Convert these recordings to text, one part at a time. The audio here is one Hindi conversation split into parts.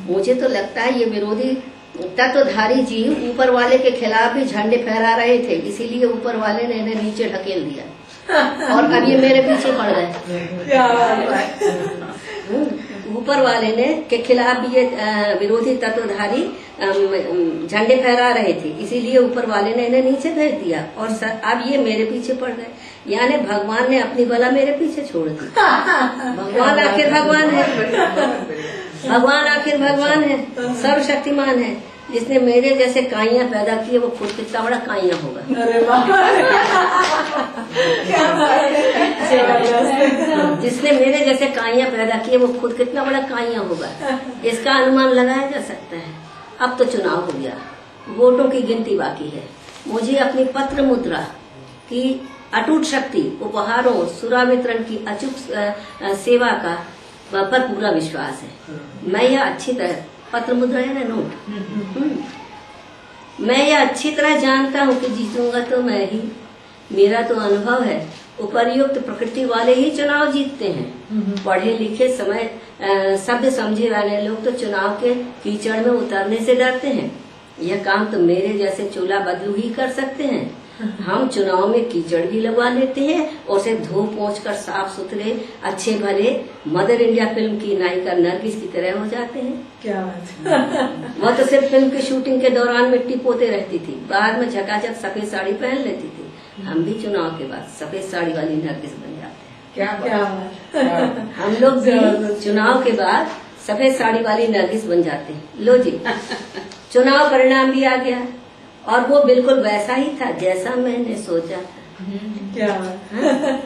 मुझे तो लगता है ये विरोधी तत्वधारी जीव ऊपर वाले के खिलाफ भी झंडे फहरा रहे थे, इसीलिए ऊपर वाले ने इन्हें नीचे ढकेल दिया और अब ये मेरे पीछे पड़ गए। ऊपर वाले ने के खिलाफ भी ये विरोधी तत्वधारी झंडे फहरा रहे थे, इसीलिए ऊपर वाले ने इन्हें नीचे भेज दिया और अब ये मेरे पीछे पड़ गए। यानी भगवान ने अपनी बला मेरे पीछे छोड़ दी। भगवान आखिर भगवान है, भगवान आखिर भगवान है, सर्वशक्तिमान है। जिसने मेरे जैसे काइयां पैदा किए वो खुद कितना बड़ा काइयां होगा। अरे जिसने मेरे जैसे काइयां पैदा किए वो खुद कितना बड़ा काइयां होगा, इसका अनुमान लगाया जा सकता है। अब तो चुनाव हो गया, वोटों की गिनती बाकी है। मुझे अपनी पत्र मुद्रा की अटूट शक्ति, उपहारों, सुरा वितरण की अचूक सेवा का पर पूरा विश्वास है। मैं यह अच्छी तरह पत्र मुद्रा है ना नोट, मैं यह अच्छी तरह जानता हूँ कि जीतूंगा तो मैं ही। मेरा तो अनुभव है उपर्युक्त प्रकृति वाले ही चुनाव जीतते हैं। पढ़े लिखे समय शब्द समझे वाले लोग तो चुनाव के कीचड़ में उतरने से डरते हैं। यह काम तो मेरे जैसे चूल्हा बदलू ही कर सकते हैं। हम चुनाव में कीचड़ भी लगवा लेते हैं और उसे धो पोंछ कर साफ सुथरे अच्छे भले मदर इंडिया फिल्म की नायिका नरगिस की तरह हो जाते हैं। क्या बात। वह तो सिर्फ फिल्म की शूटिंग के दौरान मिट्टी पोते रहती थी, बाद में झकाझक सफेद साड़ी पहन लेती थी। हम भी चुनाव के बाद सफेद साड़ी वाली नरगिस बन जाते हैं। क्या बात। हम लोग भी चुनाव के बाद सफेद साड़ी वाली नरगिस बन जाते हैं। लो जी, चुनाव परिणाम भी आ गया और वो बिल्कुल वैसा ही था जैसा मैंने सोचा था। क्या बात।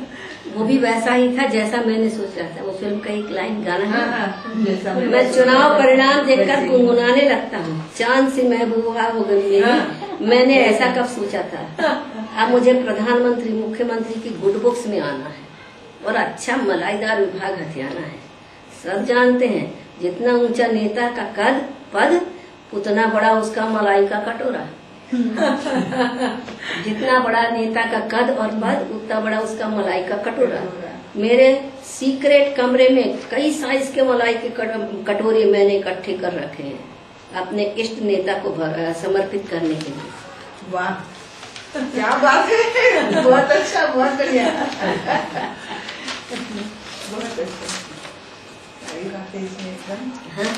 वो भी वैसा ही था जैसा मैंने सोचा था। वो फिल्म का एक लाइन गाना है, मैं चुनाव परिणाम देखकर गुनगुनाने लगता हूँ, चांद सी महबूबा हो गई मेरी, मैंने ऐसा कब सोचा था। अब मुझे प्रधानमंत्री मुख्यमंत्री की गुड बुक्स में आना है और अच्छा मलाईदार विभाग हथियाना है। सब जानते हैं जितना ऊंचा नेता का कद पद उतना बड़ा उसका मलाई का कटोरा। जितना बड़ा नेता का कद और पद उतना बड़ा उसका मलाई का कटोरा। मेरे सीक्रेट कमरे में कई साइज के मलाई के कटोरे मैंने इकट्ठे कर रखे हैं अपने इष्ट नेता को समर्पित करने के लिए। वाह, क्या बात है। बहुत अच्छा, बहुत बढ़िया, बहुत अच्छा। सही बात है इसमें एकदम। हाँ?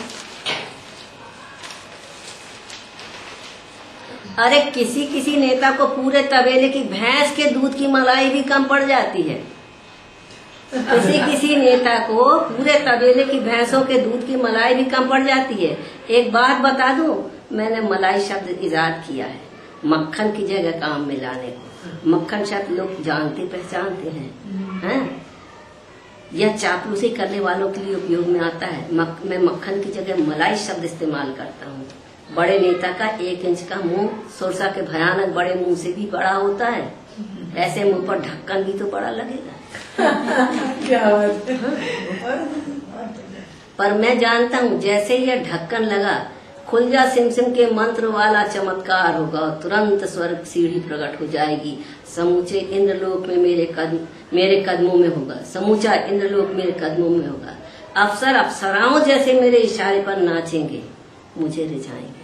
अरे किसी किसी नेता को पूरे तबेले की भैंस के दूध की मलाई भी कम पड़ जाती है। किसी किसी नेता को पूरे तबेले की भैंसों के दूध की मलाई भी कम पड़ जाती है। एक बात बता दूं, मैंने मलाई शब्द इजाद किया है मक्खन की जगह काम में लाने को। मक्खन शब्द लोग जानते पहचानते हैं, यह चापलूसी करने वालों के लिए उपयोग में आता है। मैं मक्खन की जगह मलाई शब्द इस्तेमाल करता हूँ। बड़े नेता का 1 इंच का मुंह सुरसा के भयानक बड़े मुंह से भी बड़ा होता है। ऐसे मुंह पर ढक्कन भी तो बड़ा लगेगा। क्या बात है। पर मैं जानता हूँ जैसे यह ढक्कन लगा, खुल जा सिमसिम के मंत्र वाला चमत्कार होगा। तुरंत स्वर्ग सीढ़ी प्रकट हो जाएगी। समूचे इंद्रलोक में मेरे कदमों में होगा। समूचा इंद्रलोक मेरे कदमों में होगा। अफसर अफसराओं जैसे मेरे इशारे पर नाचेंगे, मुझे रिझाएंगे।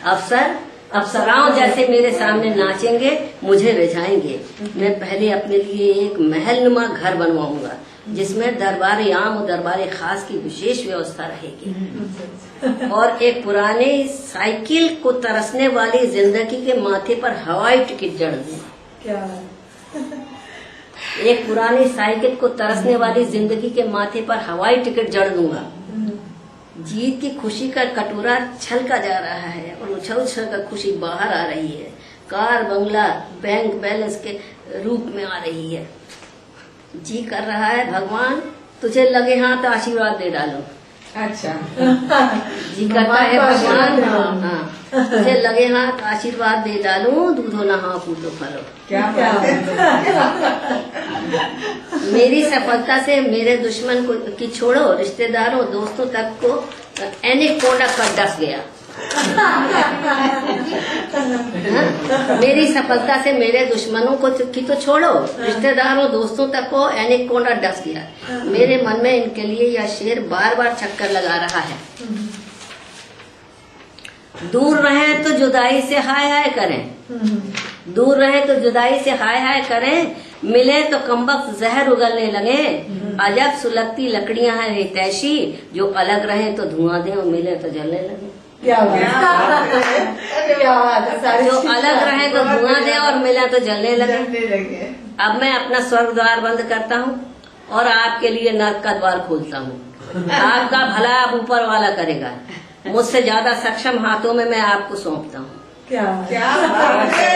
अफसर अफसराओं जैसे मेरे सामने नाचेंगे, मुझे रिझाएंगे। मैं पहले अपने लिए एक महलनुमा घर बनवाऊंगा जिसमें दरबार आम और दरबार खास की विशेष व्यवस्था रहेगी और एक पुराने साइकिल को तरसने वाली जिंदगी के माथे पर हवाई टिकट जड़ दूंगा। क्या एक पुरानी साइकिल को तरसने वाली जिंदगी के माथे पर हवाई टिकट जड़ दूंगा। जीत की खुशी का कटोरा छलका जा रहा है और उछल उछल कर खुशी बाहर आ रही है। कार बंगला बैंक बैलेंस के रूप में आ रही है। जी कर रहा है भगवान तुझे लगे हाथ आशीर्वाद दे डालो। अच्छा। जी करता है भगवान, हाँ, तुझे लगे हाथ आशीर्वाद दे डालूं, दूधो नहा पूतो फलो। क्या बात है। मेरी सफलता से मेरे दुश्मन को की छोड़ो, रिश्तेदारों दोस्तों तक को एनेकोडा कर डस गया। मेरी सफलता से मेरे दुश्मनों को की तो छोड़ो, रिश्तेदारों दोस्तों तक को एनेकोंडा डस गया। मेरे मन में इनके लिए यह शेर बार बार चक्कर लगा रहा है। दूर रहें तो जुदाई से हाय हाय करें, दूर रहें तो जुदाई से हाय हाय करें, मिले तो कमबख्त जहर उगलने लगे। अजब सुलगती लकड़ियां हैं रेतैशी, जो अलग रहें तो धुआं दें और मिले तो जलने लगे। क्या बात है, क्या बात है। सारी जो चीज़ अलग रहें तो धुआं दें और मिले तो जलने लगे। जलने लगे। अब मैं अपना स्वर्ग द्वार बंद करता हूँ और आपके लिए नर्क का द्वार खोलता हूँ। आपका भला आप ऊपर वाला करेगा। मुझसे ज्यादा सक्षम हाथों में मैं आपको सौंपता हूँ। क्या क्या बात है।